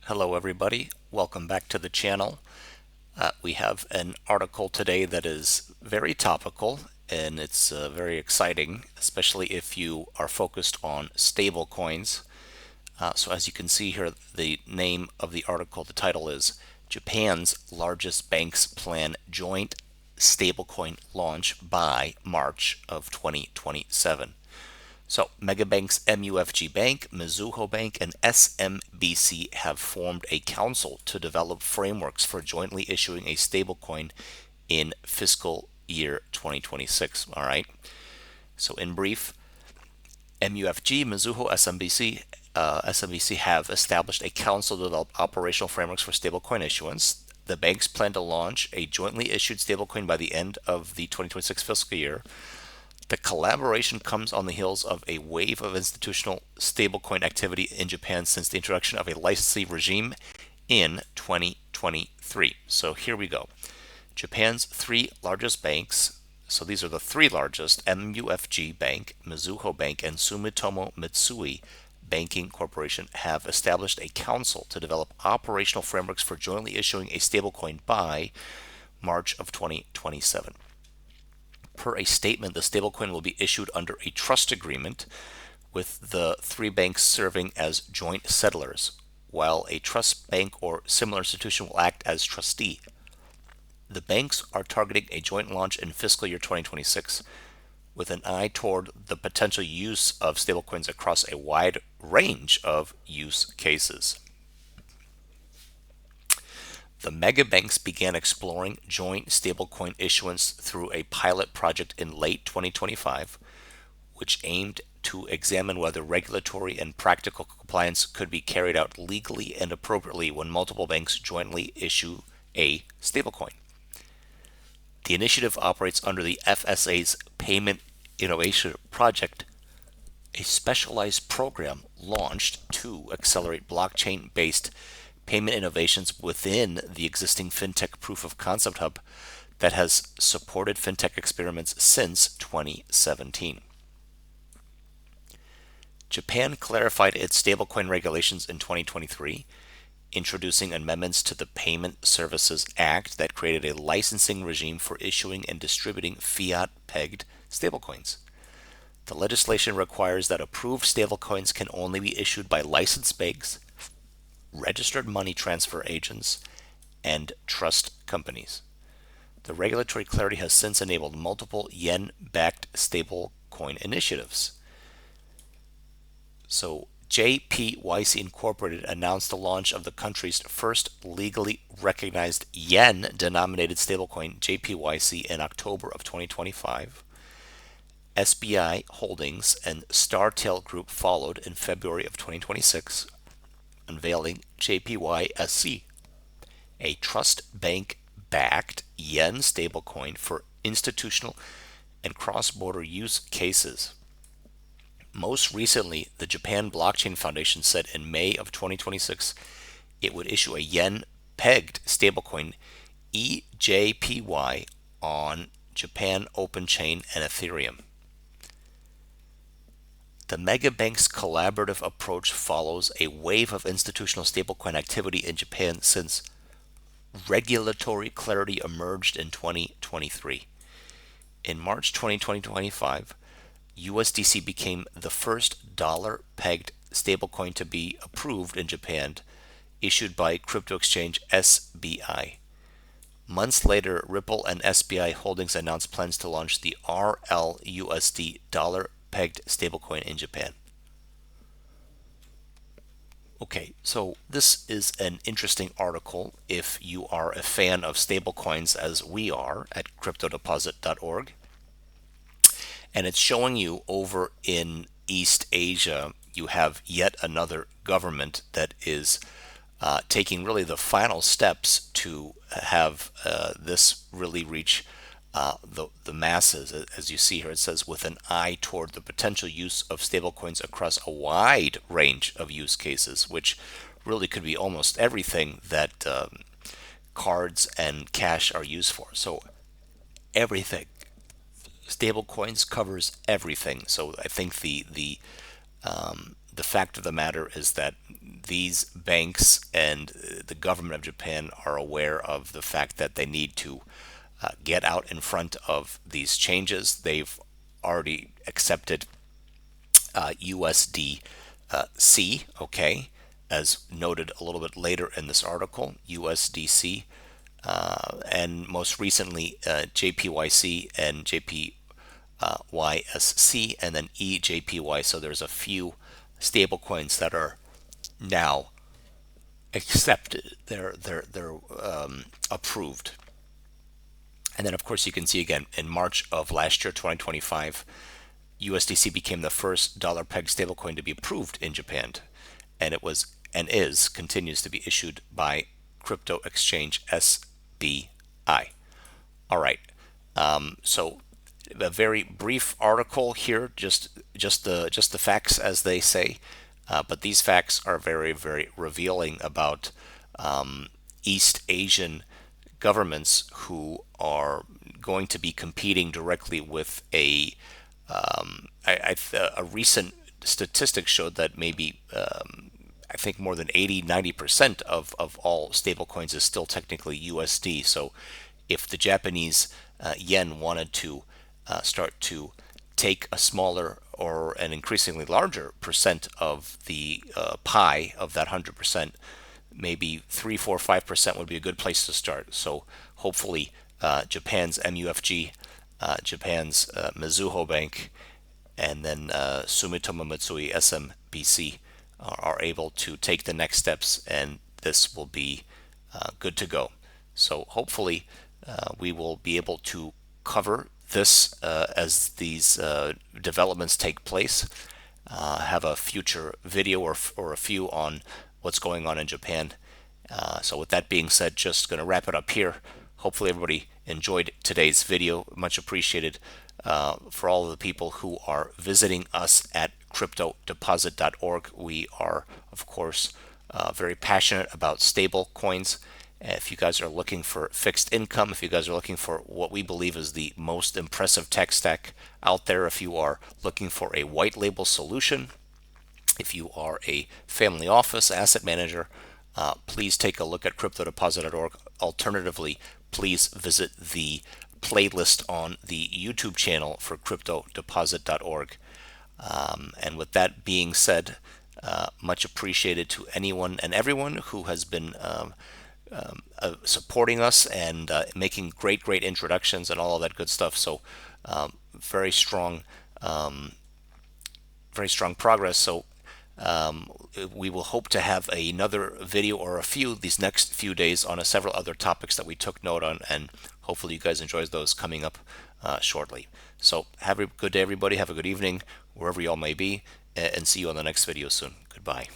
Hello everybody, welcome back to the channel. We have an article today that is very topical and it's very exciting, especially if you are focused on stable coins. So as you can see here, the name of the article, the title is Japan's Largest Banks Plan Joint Stablecoin Launch by March of 2027. So, Megabanks MUFG Bank, Mizuho Bank, and SMBC have formed a council to develop frameworks for jointly issuing a stablecoin in fiscal year 2026. All right. So, in brief, MUFG, Mizuho, SMBC have established a council to develop operational frameworks for stablecoin issuance. The banks plan to launch a jointly issued stablecoin by the end of the 2026 fiscal year. The collaboration comes on the heels of a wave of institutional stablecoin activity in Japan since the introduction of a licensing regime in 2023. So here we go. Japan's three largest banks, so these are the three largest: MUFG Bank, Mizuho Bank, and Sumitomo Mitsui Banking Corporation, have established a council to develop operational frameworks for jointly issuing a stablecoin by March of 2027. Per a statement, the stablecoin will be issued under a trust agreement, with the three banks serving as joint settlors, while a trust bank or similar institution will act as trustee. The banks are targeting a joint launch in fiscal year 2026, with an eye toward the potential use of stablecoins across a wide range of use cases. The megabanks began exploring joint stablecoin issuance through a pilot project in late 2025, which aimed to examine whether regulatory and practical compliance could be carried out legally and appropriately when multiple banks jointly issue a stablecoin. The initiative operates under the FSA's Payment Innovation Project, a specialized program launched to accelerate blockchain-based payment innovations within the existing FinTech Proof of Concept Hub that has supported FinTech experiments since 2017. Japan clarified its stablecoin regulations in 2023, introducing amendments to the Payment Services Act that created a licensing regime for issuing and distributing fiat-pegged stablecoins. The legislation requires that approved stablecoins can only be issued by licensed banks, registered money transfer agents, and trust companies. The regulatory clarity has since enabled multiple yen-backed stablecoin initiatives. So, JPYC Incorporated announced the launch of the country's first legally recognized yen-denominated stablecoin, JPYC, in October of 2025. SBI Holdings and Startail Group followed in February of 2026, unveiling JPYSC, a trust bank backed yen stablecoin for institutional and cross border use cases. Most recently, the Japan Blockchain Foundation said in May of 2026 it would issue a yen pegged stablecoin, EJPY, on Japan Open Chain and Ethereum. The megabank's collaborative approach follows a wave of institutional stablecoin activity in Japan since regulatory clarity emerged in 2023. In March 2025, USDC became the first dollar-pegged stablecoin to be approved in Japan, issued by crypto exchange SBI. Months later, Ripple and SBI Holdings announced plans to launch the RLUSD dollar-pegged stablecoin in Japan. Okay, so this is an interesting article if you are a fan of stablecoins, as we are at cryptodeposit.org. And it's showing you over in East Asia, you have yet another government that is taking really the final steps to have this really reach the masses. As you see here, it says, with an eye toward the potential use of stablecoins across a wide range of use cases, which really could be almost everything that cards and cash are used for. So everything. Stablecoins covers everything. So I think the the fact of the matter is that these banks and the government of Japan are aware of the fact that they need to get out in front of these changes. They've already accepted USDC, okay, as noted a little bit later in this article, USDC, and most recently JPYC and JPYSC, and then EJPY. So there's a few stablecoins that are now accepted. They're approved. And then, of course, you can see again in March of last year, 2025, USDC became the first dollar peg stablecoin to be approved in Japan, and it was and is continues to be issued by crypto exchange SBI. All right, so a very brief article here, just the facts as they say, but these facts are very revealing about East Asian governments who are going to be competing directly with a recent statistic showed that maybe I think more than 80-90% of all stablecoins is still technically USD. So if the Japanese yen wanted to start to take a smaller or an increasingly larger percent of the pie of that 100%, maybe 3, 4, 5% would be a good place to start. So hopefully Japan's MUFG, Japan's Mizuho Bank, and then Sumitomo Mitsui SMBC are able to take the next steps, and this will be good to go. So hopefully we will be able to cover this as these developments take place. Have a future video or a few on what's going on in Japan. So with that being said, just going to wrap it up here. Hopefully everybody enjoyed today's video. Much appreciated for all of the people who are visiting us at cryptodeposit.org. We are, of course, very passionate about stable coins. If you guys are looking for fixed income, if you guys are looking for what we believe is the most impressive tech stack out there, if you are looking for a white label solution, if you are a family office asset manager, please take a look at cryptodeposit.org. Alternatively, please visit the playlist on the YouTube channel for cryptodeposit.org. And with that being said, much appreciated to anyone and everyone who has been supporting us and making great introductions and all of that good stuff. So very strong progress. So we will hope to have another video or a few these next few days on several other topics that we took note on, and hopefully you guys enjoy those coming up shortly. So have a good day, everybody. Have a good evening wherever y'all may be, and see you on the next video soon. Goodbye.